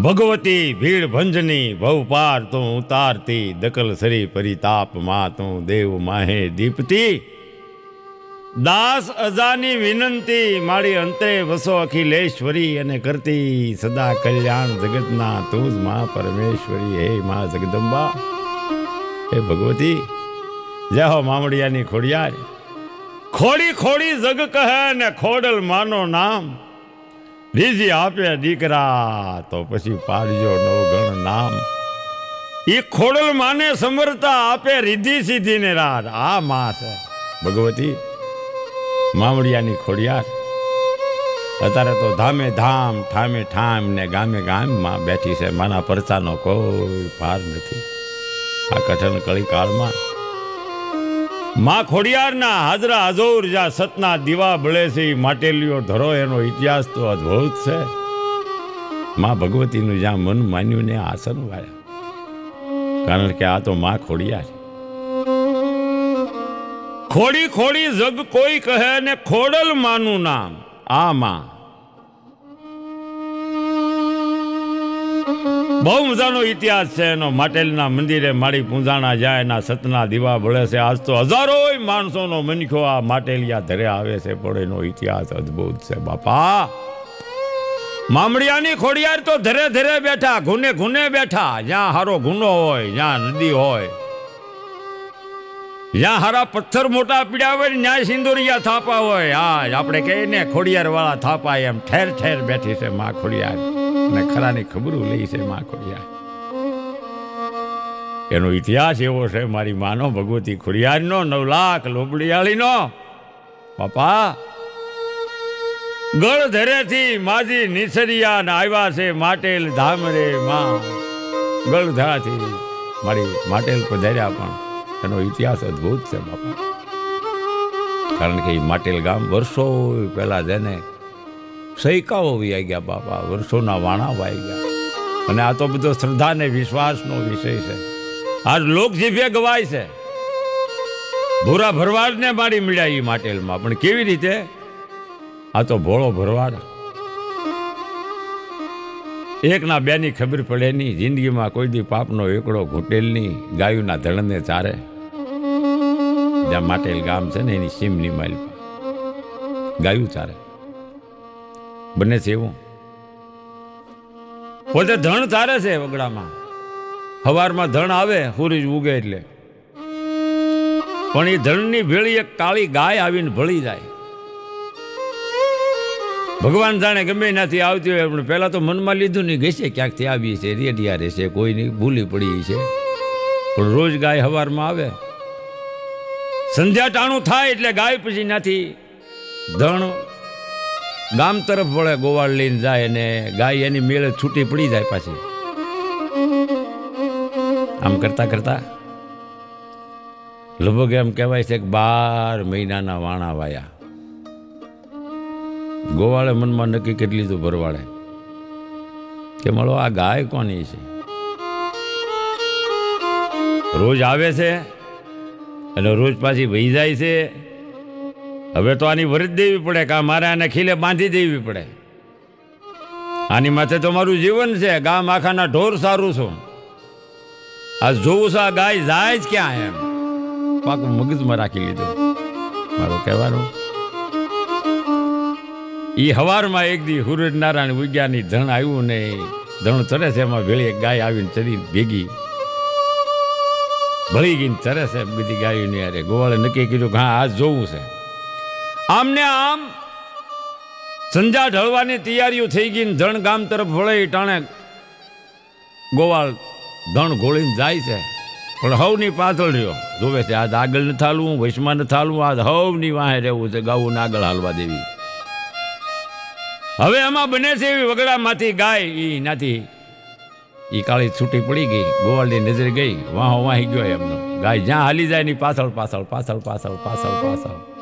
ભગવતી ભીડ ભંજની ભવ પાર તું ઉતારતી દકલ સરી પરિતાપ માં તું દેવ માહે દીપતી દાસ અજાની વિનંતી મારી અંતરે વસો અખિલેશ્વરી અને કરતી સદા કલ્યાણ જગતના તું જ માં પરમેશ્વરી હે માં જગદંબા હે ભગવતી જય હો મામડિયાની ખોડિયાર ખોડી ખોડી જગ કહે ને ખોડલ માનો નામ રીજી આપે દીકરા તો પછી પાડજો નવગણ નામ એ ખોડલ માને સમરતા આપે રીધી સીધી ને રાત આ માં છે ભગવતી મામડિયાની ખોડિયાર અત્યારે તો ધામે ધામ ઠામે ઠામ ને ગામે ગામ માં બેઠી છે માના પરચાનો કોઈ પાર નથી આ કઠણ કળી કાળમાં માં ખોડિયારના હાજરા હજોર જ્યાં સતના દીવા બળે છે એ માટેલીઓ ધરો એનો ઇતિહાસ તો અદ્ભુત છે માં ભગવતીનું જ્યાં મન માન્યું ને આસન વાળ્યા કારણ કે આ તો માં ખોડિયાર ખોડી ખોડી જગ કોઈ કહે ને ખોડલ માનું નામ આ માં બહુ મજાનો ઇતિહાસ છે એનો માટેલના મંદિરે માળી પૂંજાણા જાય એના સતના દીવા બળે છે આજ તો હજારો માણસોનો મનખો આ માટેલિયા ધરે આવે છે પણ એનો ઇતિહાસ અદ્ભુત છે બાપા મામડિયાની ખોડિયાર તો ધરે ધરે બેઠા ઘૂને ઘૂને બેઠા જ્યાં હારો ગુનો હોય જ્યાં નદી હોય જ્યાં હારા પથ્થર મોટા પીડ્યા હોય ન્યાય સિંદુરિયા થાપા હોય હા આપણે કહીએ ને ખોડિયાર વાળા થાપા એમ ઠેર ઠેર બેઠી છે માં ખોડિયાર અને ખરાની ખબરો લઈ છે માં ખોડિયાર એનો ઇતિહાસ એવો છે મારી માનો ભગવતી ખોડિયારનો 9 લાખ લોબડિયાળીનો બાપા ગળ ધરેથી માજી નિસરિયા ને આવ્યા છે માટેલ ધામ રે માં ગળ ધરાથી મારી માટેલ પધાર્યા પણ એનો ઇતિહાસ અદ્ભુત છે બાપા કારણ કે માટેલ ગામ વર્ષો પહેલા જેને સૈકાઓ આવી ગયા બાપા વર્ષોના વાણા વાઈ ગયા અને આ તો બધો શ્રદ્ધા ને વિશ્વાસનો વિષય છે આ લોકજીભે ગવાય છે ભૂરા ભરવાડને મારી મળ્યા એ માટેલમાં પણ કેવી રીતે આ તો ભોળો ભરવાડ એકના બેની ખબર પડે નહીં જિંદગીમાં કોઈ દી પાપનો એકડો ઘૂંટેલ નહીં ગાયુના ધણને ચારે જ્યાં માટેલ ગામ છે ને એની સીમની માઇલ ગાયું ચારે બને છે એવું પોતે ધણ ચારે છે વગડામાં સવારમાં ધણ આવે સૂરજ ઉગે એટલે પણ એ ધણની ભેળી એક કાળી ગાય આવીને ભળી જાય ભગવાન જાણે ગમે નથી આવતી હોય પણ પહેલા તો મનમાં લીધું નહીં ગઈ છે ક્યાંકથી આવી છે રેડિયા રહેશે કોઈ નહીં ભૂલી પડી છે પણ રોજ ગાય સવારમાં આવે સંધ્યા ટાણું થાય એટલે ગાય પછી નથી ધણ ગામ તરફ વળે ગોવાળ લઈને જાય અને ગાય એની મેળે છૂટી પડી જાય પાછી આમ કરતા કરતા લગભગ એમ કહેવાય છે કે 12 મહિનાના વાણા વાયા ગોવાળે મનમાં નક્કી કરી લીધું ભરવાડે કે મળો આ ગાય કોની છે રોજ આવે છે અને રોજ પાછી વહી જાય છે હવે તો આની વરજ દેવી પડે કે મારે આને ખીલે બાંધી દેવી પડે આની માથે તો મારું જીવન છે ગામ આખાના ઢોર સારું છું આ જોવું છું આ ગાય જાય જ ક્યાં એમ પાકું મગજમાં રાખી લીધું મારું કહેવાનું એ હવારમાં એક દી સૂરજ નારાયણ ઉગ્યાની ધણ આવ્યું ને ધણ ચરે છે એમાં ભેળી એક ગાય આવીને ચરી ભેગી ભળી ગઈને ચરે છે બધી ગાયોની યારે ગોવાળે નક્કી કર્યું કે હા આજ જોવું છે આમને આમ સંજા ઢળવાની તૈયારીઓ થઈ ગઈ ધણ ગામ તરફ વળે ટાણે ગોવાળ ધણ ઘોળીને જાય છે પણ હવની પાછળ રહ્યો જોવે છે આજ આગળ ન થાલવું વૈશમાં ન થાલવું આજ હવની વાહે રહેવું છે ગાઉને આગળ હાલવા દેવી હવે એમાં બને છે એવી વગડામાંથી ગાય ઈ નાથી ઈ કાળી છૂટી પડી ગઈ ગોવાળની નજરે ગઈ વાહો વાહી ગયો એમનો ગાય જ્યાં હાલી જાય ની પાછળ પાછળ પાછળ પાછળ પાછળ પાછળ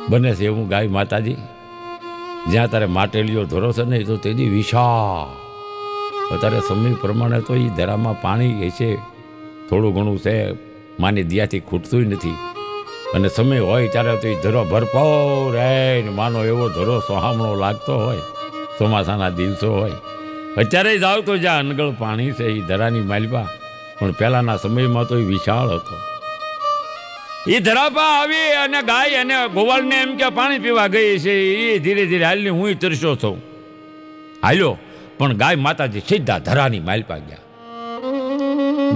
બને છે એવું ગાય માતાજી જ્યાં તારે માટેલીઓ ધરો છે ને તો તેની વિશાળ અત્યારે સમય પ્રમાણે તો એ ધરામાં પાણી છે થોડું ઘણું છે માની દિયાથી ખૂટતું નથી અને સમય હોય ત્યારે તો એ ધરો ભરપૂર ને માનો એવો ધરો સોહામણો લાગતો હોય ચોમાસાના દિવસો હોય અત્યારે જાઓ તો જ્યાં અનગળ પાણી છે એ ધરાની માલપા, પણ પહેલાના સમયમાં તો એ વિશાળ હતો. એ ધરાપા આવી અને ગાય અને ગોવાળને એમ કે પાણી પીવા ગઈ છે. એ ધીરે ધીરે હાલની હું તરસ્યો છું, હાલ્યો, પણ ગાય માતાજી સીધા ધરાની માલપા ગયા.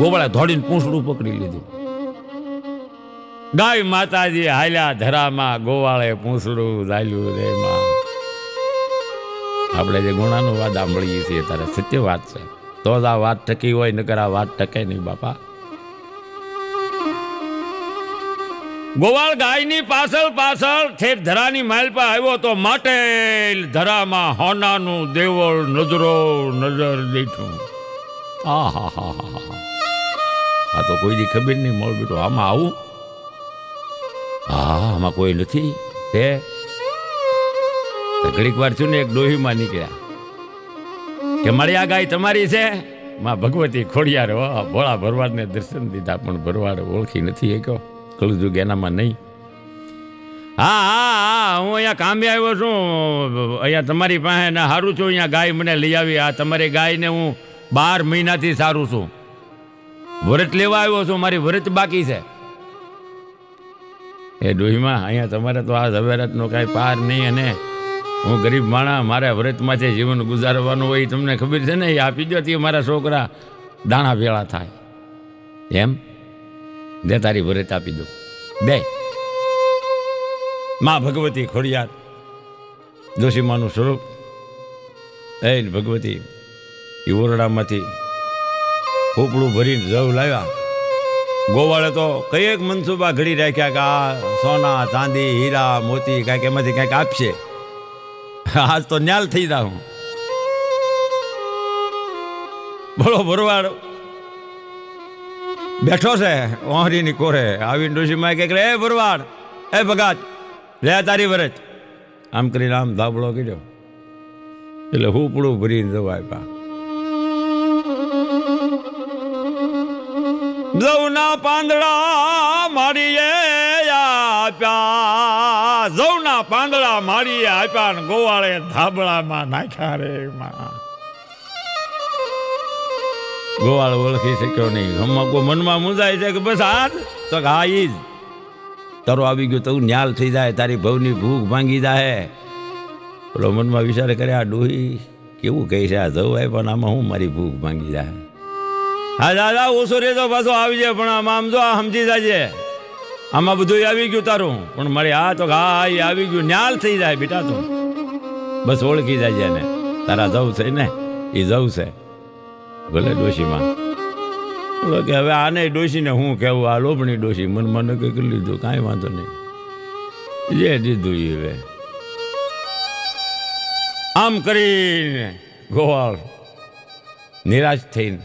ગોવાળે દોડીને પૂંછડું પકડી લીધું. ગાય માતાજી હાલ્યા ધરામાં, ગોવાળે પૂંછડું ઝાલ્યું રે માં. આપણે જે ગુણાનું વાત સાંભળીએ છીએ ત્યારે સત્ય વાત છે, તો જ આ વાત ટકી હોય, નકર આ વાત ટકે નહીં બાપા. ગોવાળ ગાયની પાછળ પાછળ ઠેર ધરાની માલપા આવ્યો તો માટે ધરામાં હોનાનું દેવળ નજરો નજર દીઠું. આ તો કોઈની ખબર નહીં મળ બેટો, આમાં આવું? હા, આમાં કોઈ નથી. તે ઘડીક વાર છું ને એક ડોહીમાં નીકળ્યા કે મારી આ ગાય તમારી છે? માં ભગવતી ખોડિયાર ભોળા ભરવાડને દર્શન દીધા, પણ ભરવાડ ઓળખી નથી એ કહો, કળજુગ એનામાં નહીં. હા હા હા, હું અહીંયા કામે આવ્યો છું, અહીંયા તમારી પાસે ને સારું છું, અહીંયા ગાય મને લઈ આવી. આ તમારી ગાયને હું 12 મહિનાથી સારું છું, વ્રત લેવા આવ્યો છું, મારી વ્રત બાકી છે. એ ડોહીમાં અહીંયા તમારે તો આ ઝવેરાતનો કાંઈ પાર નહીં, અને હું ગરીબ માણસ, મારે વ્રતમાંથી જીવન ગુજારવાનું હોય, તમને ખબર છે ને, એ આપી દો તે મારા છોકરા દાણા ભેળા થાય. એમ દે, તારી વ્રત આપી દો, દે. માં ભગવતી ખોડિયાર દોશીમાનું સ્વરૂપ એ ભગવતી એ ઓરડામાંથી ખોપડું ભરીને જવ લાવ્યા. ગોવાળે તો કઈક મનસુબા ઘડી રાખ્યા કે આ સોના ચાંદી હીરા મોતી કાંઈક એમાંથી કાંઈક આપશે. આજ તો ન્યાલ થઈ જાઉં. બોલો ભરવાડ બેઠો છે ઓહરીની કોરે, આવીને ડોશીમાં કે એ ભરવાડ, એ ભગાત લે તારી વરત. આમ કરીને આમ ધાબળો કર્યો એટલે હુપડું ભરીને જવા આપ્યા. જવના પાંદડા મારીએ આપ્યા, જવના પાંદડા મારીએ આપ્યા, ને ગોવાળે ધાબળામાં નાખ્યા રે માં. ગોવાળ ઓળખી શક્યો નહીં. મનમાં મુંજાય છે કે બસ આ તો હા ઈ જ તારો આવી ગયો, તું ન્યાલ થઈ જાય, તારી ભવની ભૂખ ભાંગી જાય. પેલો મનમાં વિચાર કરે આ ડોહી કેવું કહે છે, આ જવ આપ્યા આમાં હું મારી ભૂખ ભાંગી જાય. હા દાદા ઓછો રેતો પાછો આવી જાય, પણ આમાં આમ જો આ સમજી જાય, આમાં બધું આવી ગયું તારું, પણ મારે આ તો હા એ આવી ગયું, ન્યાલ થઈ જાય બેટા. તું બસ ઓળખી જાય ને તારા જવ છે ને એ જવ છે. ભલે ડોશીમાં બોલો કે હવે આને ડોશીને હું કહેવું, આ લોભણી ડોશી મનમાં નક્કી કરી લીધું, કાંઈ વાંધો નહીં, જે દીધું એ હવે. આમ કરીને ગોવાળ નિરાશ થઈને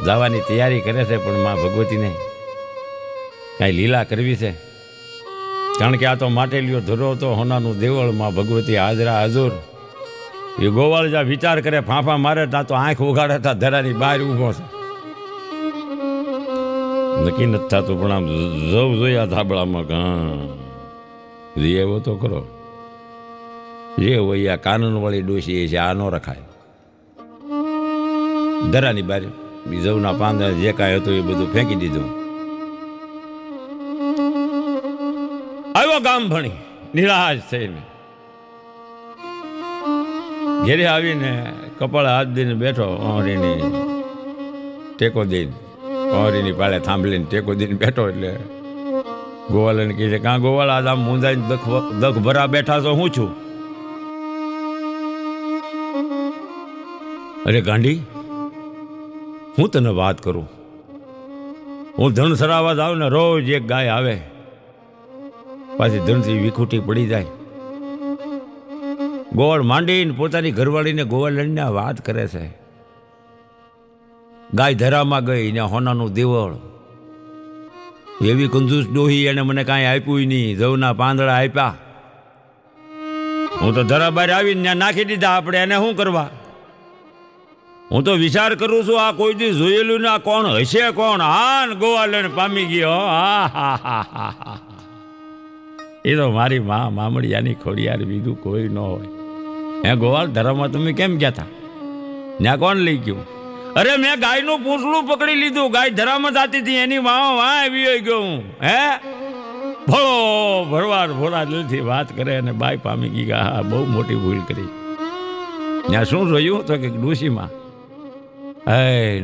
જવાની તૈયારી કરે છે, પણ માં ભગવતીને કાંઈ લીલા કરવી છે, કારણ કે આ તો માટેલીઓ ધરો તો હોનાનું દેવળ, માં ભગવતી હાજરા હજુર. એ ગોવાળ જ્યાં વિચાર કરે ફાંફા મારે ત્યાં તો આંખ ઉગાડે ત્યાં ધરાની બહાર ઊભો છે. નક્કી નથી થતું, પણ આમ જવ જોયા ધાબળામાં રે એવો તો કરો, જે હોય આ કાનૂન વાળી ડોશી છે, આ ન રખાય. ધરાની બારી જવના પાંદડા જે કાંઈ હતું એ બધું ફેંકી દીધું. આવ્યો ગામ ભણી નિરાશ થઈને, ઘેરે આવીને કપાળ હાથ દઈને બેઠો, ઓહરીની ટેકો દઈને, ઓહરીની પાળે થાંભલીને ટેકો દઈને બેઠો. એટલે ગોવાળને કહે છે, કાં ગોવાળ આજ આમ મૂંઝાઈને દખ ભરા બેઠા છો, હું છું? અરે ગાંડી, હું તને વાત કરું, હું ધન સરાવા જાઉં ને રોજ એક ગાય આવે, પાછી ધનથી વિખૂટી પડી જાય. ગોળ માંડીને પોતાની ઘરવાળીને ગોવાળ લઈને વાત કરે છે. ગાય ધરામાં ગઈ ને હોનાનું દેવળ, એવી કંજૂસ ડોહી, એને મને કાંઈ આપ્યું નહીં, જવના પાંદડા આપ્યા, હું તો ધરા બહાર આવીને ત્યાં નાખી દીધા. આપણે એને શું કરવા? હું તો વિચાર કરું છું આ કોઈ દી જોયેલું ને આ કોણ હશે, કોણ? હા ગોવાળને પામી ગયો. હા એ તો મારી મામડિયાની ખોડિયાર, બીજું કોઈ ન હોય. હે ગોવાળ, ધરામાં તમે કેમ ગયા હતા? ત્યાં કોણ લઈ ગયું? અરે મેં ગાયનું પૂંછડું પકડી લીધું, ગાય ધરામાં જાતી હતી, એની વાહ આવી ગયો હું. હે ભોળો ભરવાડ ભોળા દિલથી વાત કરે અને બાઈ પામી ગઈ કે હા બહુ મોટી ભૂલ કરી. ત્યાં શું જોયું તો કે ડોશીમાં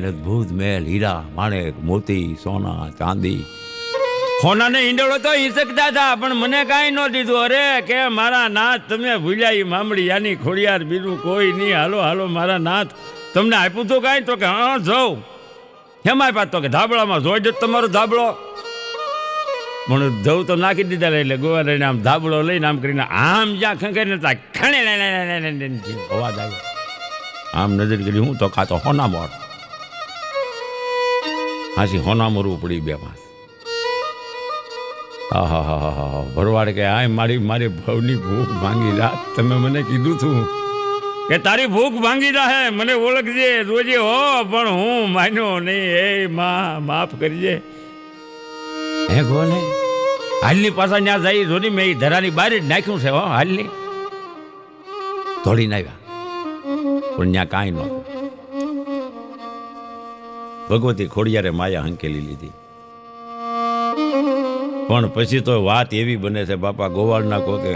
અદ્ભુત મહેલ, હીરા માણેક મોતી સોના ચાંદી. સોનાને ઈંડોળો તો હિંસકતા હતા પણ મને કાંઈ ન દીધું. અરે કે મારા નાથ તમે ભૂલ્યા મામડી યાની ખોડિયાર, બીજું કોઈ નહીં. હાલો હાલો મારા નાથ, તમને આપ્યું તો કાંઈ? તો કે હા જાઉં. હેમાં પાત તો કે ધાબળામાં જોઈ દો તમારો ધાબળો. પણ જવું તો નાખી દીધા. એટલે ગોવાળાને આમ ધાબળો લઈને આમ કરીને આમ જ્યાં ખંખેરીને ખણે અવાજ આવ્યો. આમ નજર કરી હું તો કાં તો હોનામોર. હાસી હોનામોરવું પડી બે માં. હા હા હા હા હા ભરવાડ કે આ મારી ભવની ભૂખ ભાંગી રાત. તમે મને કીધું હતું કે તારી ભૂખ ભાંગી રહે, મને ઓળખજે રોજે હો, પણ હું માન્યો નહીં. એ માં માફ કરજે. હે ગોલે હાલની પાછા ત્યાં જઈ જોની મેં ધરાની બહાર જ નાખ્યું છે. હો હાલની ધોડીને આવ્યા પણ ત્યાં કાંઈ નહોતું. ભગવતી ખોડિયારે માયા હંકેલી લીધી. પણ પછી તો વાત એવી બને છે બાપા, ગોવાળના કોકે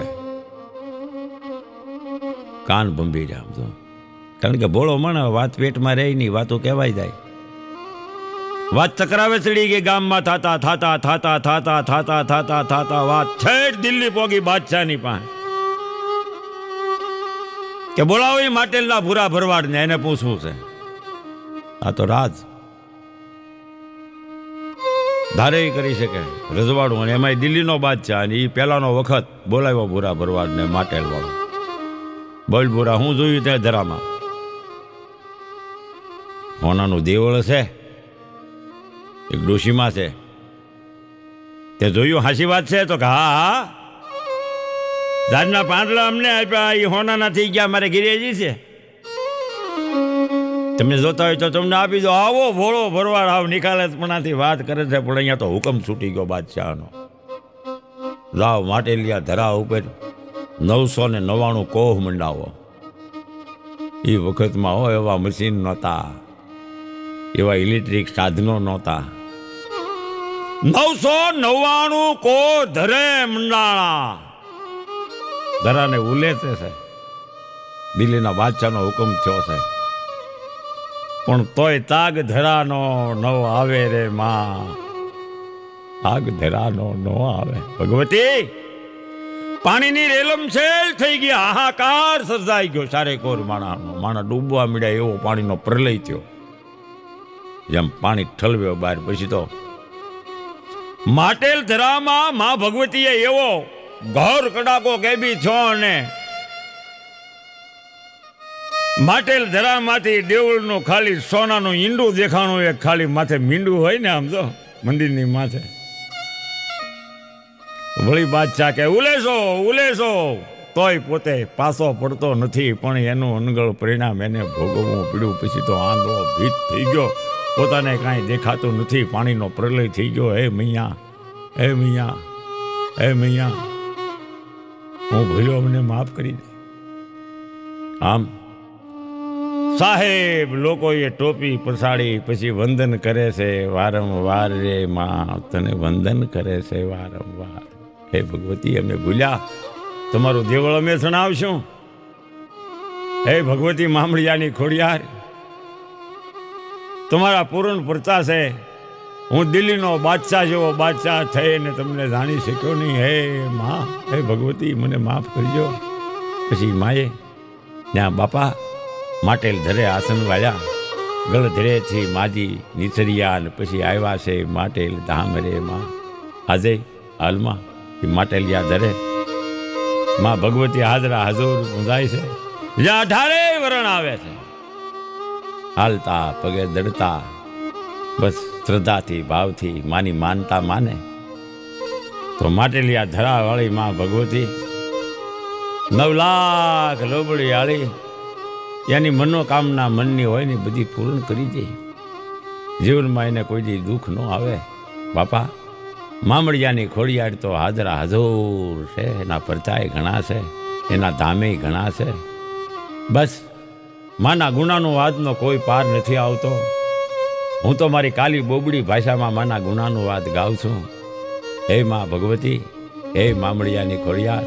કાન ભંભી જાય. તો કારણ કે ભોળો મણ વાત પેટમાં રહી નહીં, વાતો કહેવાય જાય. વાત ચક્રાવે ચડી ગઈ ગામમાં. થાતા થાતા થાતા થાતા થાતા થાતા થાતા વાત છેટ દિલ્હી પોગી બાદશાહની પાસે. કે બોલાવો એ માટેલના ભૂરા ભરવાડ ને, એને પૂછવું છે. આ તો રાજ ધારે કરી શકે રજવાડું, અને એમાં દિલ્હીનો બાદશાહ, અને એ પહેલાનો વખત બોલાવ્યો ભૂરા ભરવાડ ને માટેલ વાળો. બોલ ભૂરા, હું જોયું ત્યાં ધરામાં હોનાનું દેવળ છે, એક ડોશીમાં છે, તે જોયું? હાસી વાત છે? તો કે હા હા, ઝાડના પાંદડા અમને આપ્યા, એ હોનાના થઈ ગયા, મારે ગિરેજી છે, તમે જોતા હોય તો તમને આપી દો. આવો ભોળો ભરવાડ આવ નિખાલસપણાથી વાત કરે છે, પણ અહીંયા તો હુકમ છૂટી ગયો બાદશાહનો. જાઓ માટેલિયા ધરા ઉપર 999 કોહ મંડાવો. એ વખતમાં હોય એવા મશીન નહોતા, એવા ઇલેક્ટ્રિક સાધનો નહોતા. 999 કોહ ધરે મંડાણા. ધરાને ઉલેચે છે, દિલ્હીના બાદશાહનો હુકમ થયો છે, પણ તોય તાગ ધરાનો ન આવે રે માં, તાગ ધરાનો ન આવે. ભગવતી પાણીની રેલમછેલ થઈ ગઈ, હાહાકાર સર્જાઈ ગયો સારે કોર માણા ડૂબવા મળ્યા. એવો પાણીનો પ્રલય થયો, જેમ પાણી ઠલવ્યો બહાર. પછી તો માટેલ ધરામાં માં ભગવતીએ એવો ઘર કડાકો કેબી છો, અને માટેલ ધરામાંથી દેવળનું ખાલી સોનાનું ઈંડું દેખાણું, એક ખાલી માથે મીંડું હોય ને આમ તો મંદિરની માથે. વળી બાદશાહ કે ઉલેસો ઉલેસો, તોય પોતે પાછો પડતો નથી, પણ એનું અનગળ પરિણામ એને ભોગવવું પડ્યું. પછી તો આંધળો ભીત થઈ ગયો, પોતાને કાંઈ દેખાતું નથી, પાણીનો પ્રલય થઈ ગયો. હે મૈયા, હે મૈયા, હે મૈયા, હું ભૂલ્યો, મને માફ કરી દે. આમ સાહેબ લોકોએ ટોપી પસાડી પછી વંદન કરે છે વારંવાર. રે માં તને વંદન કરે છે વારંવાર. હે ભગવતી, અમે ભૂલ્યા, તમારું દેવળ અમે સણાવશું. હે ભગવતી મામડિયાની ખોડિયાર, તમારા પૂર્ણ પ્રતા છે. હું દિલ્હીનો બાદશાહ જેવો બાદશાહ થઈને તમને જાણી શક્યો નહીં. હે માં, હે ભગવતી, મને માફ કરજો. પછી માએ ત્યાં બાપા માટેલ ધરે આસન વાળ્યા, ગળધરેથી માજી નીચરિયા, અને પછી આવ્યા છે માટેલ ધામ રે માં. આજે હાલમાં એ માટેલિયા ધરે માં ભગવતી હાજરા હજુર ઊંધાય છે, જ્યાં 18 વરણ આવે છે, હાલતા પગે દડતા, બસ શ્રદ્ધાથી ભાવથી માની માનતા માને. તો માટેલિયા ધરા વાળી માં ભગવતી 9 લાખ લોબડી આળી એની મનોકામના મનની હોય ને બધી પૂર્ણ કરી દે. જીવનમાં એને કોઈ દી દુઃખ ન આવે. બાપા મામડિયાની ખોડિયાર તો હાજરા હજુર છે, એના પરચાય ઘણા છે, એના ધામે ઘણા છે. બસ માના ગુનાનો વાદનો કોઈ પાર નથી આવતો. હું તો મારી કાલી બોબડી ભાષામાં માના ગુનાનો વાદ ગાઉં છું. હે મા ભગવતી, હે મામળિયાની ખોડિયાર,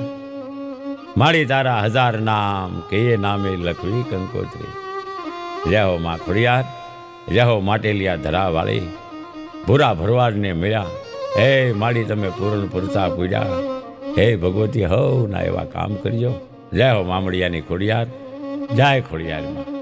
મારી તારા 1000 નામ કે એ નામે લખવી કંકોત્રી. જય હો મા ખોડિયાર, જય હો માટેલિયા ધરાવાળી, ભૂરા ભરવાડને મળ્યા. હે માડી તમે પૂર્ણ પૂરતા પૂજ્યા. હે ભગવતી હવ ના એવા કામ કરજો. જય હો મામળિયાની ખોડિયાર, જય ખોડિયારમાં.